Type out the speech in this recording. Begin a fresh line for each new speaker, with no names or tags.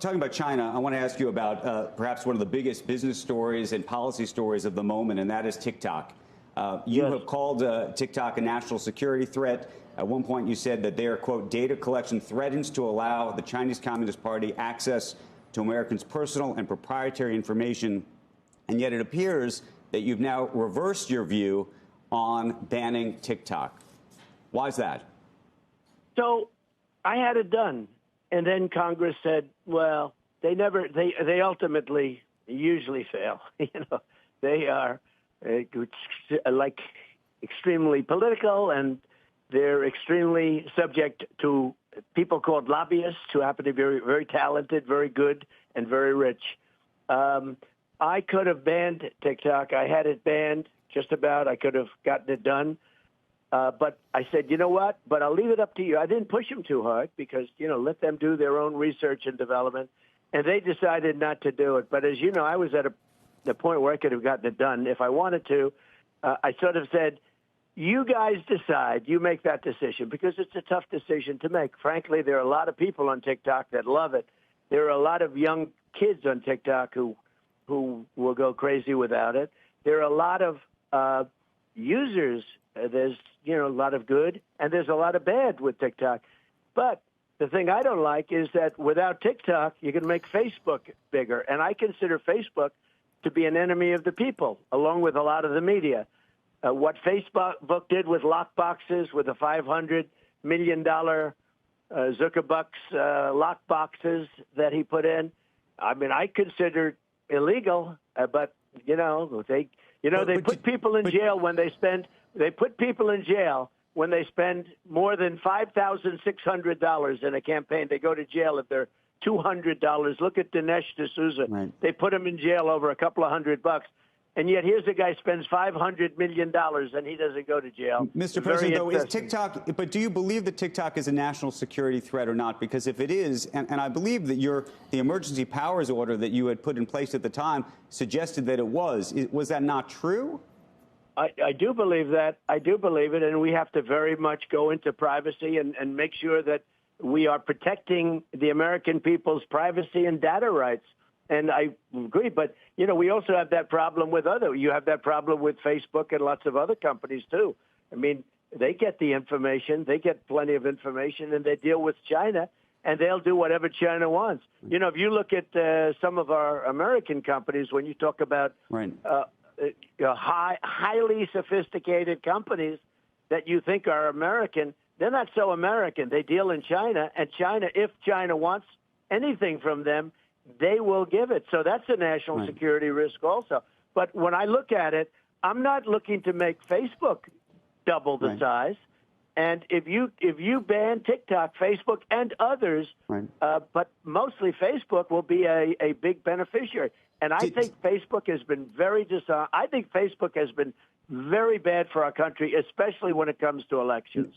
talking about China, I want to ask you about perhaps one of the biggest business stories and policy stories of the moment, and that is TikTok. You have called TikTok a national security threat. At one point, you said that their, quote, data collection threatens to allow the Chinese Communist Party access to Americans' personal and proprietary information. And yet it appears that you've now reversed your view on banning TikTok. Why is that?
So I had it done. And then Congress said, well, they ultimately usually fail. They are like extremely political, and they're extremely subject to people called lobbyists who happen to be very, very talented, very good, and very rich. I could have banned TikTok. I had it banned just about. I could have gotten it done. But I said, you know what? But I'll leave it up to you. I didn't push them too hard because, let them do their own research and development. And they decided not to do it. But as you know, I was at the point where I could have gotten it done if I wanted to. I sort of said, you guys decide. You make that decision because it's a tough decision to make. Frankly, there are a lot of people on TikTok that love it. There are a lot of young kids on TikTok who will go crazy without it. There are a lot of users. There's, a lot of good, and there's a lot of bad with TikTok. But the thing I don't like is that without TikTok, you can make Facebook bigger. And I consider Facebook to be an enemy of the people, along with a lot of the media. What Facebook did with lock boxes, with the $500 million Zuckerbucks lock boxes that he put in, I mean, I consider illegal, but, they put people in jail when they spend. They put people in jail when they spend more than $5,600 in a campaign. They go to jail if they're $200. Look at Dinesh D'Souza. Right. They put him in jail over a couple of $100. And yet here's a guy spends $500 million and he doesn't go to jail.
Mr. President, though, is TikTok, but do you believe that TikTok is a national security threat or not? Because if it is, and I believe that the emergency powers order that you had put in place at the time suggested that it was that not true?
I do believe that. I do believe it. And we have to very much go into privacy and make sure that we are protecting the American people's privacy and data rights. And I agree. But, we also have that problem you have that problem with Facebook and lots of other companies, too. I mean, they get the information. They get plenty of information, and they deal with China, and they'll do whatever China wants. If you look at some of our American companies, when you talk about highly sophisticated companies that you think are American, they're not so American. They deal in China, and China, if China wants anything from them, they will give it. So that's a national security risk also. But when I look at it, I'm not looking to make Facebook double the size. And if you ban TikTok, Facebook and others, but mostly Facebook will be a big beneficiary. And I think Facebook has been very dishonest. I think Facebook has been very bad for our country, especially when it comes to elections.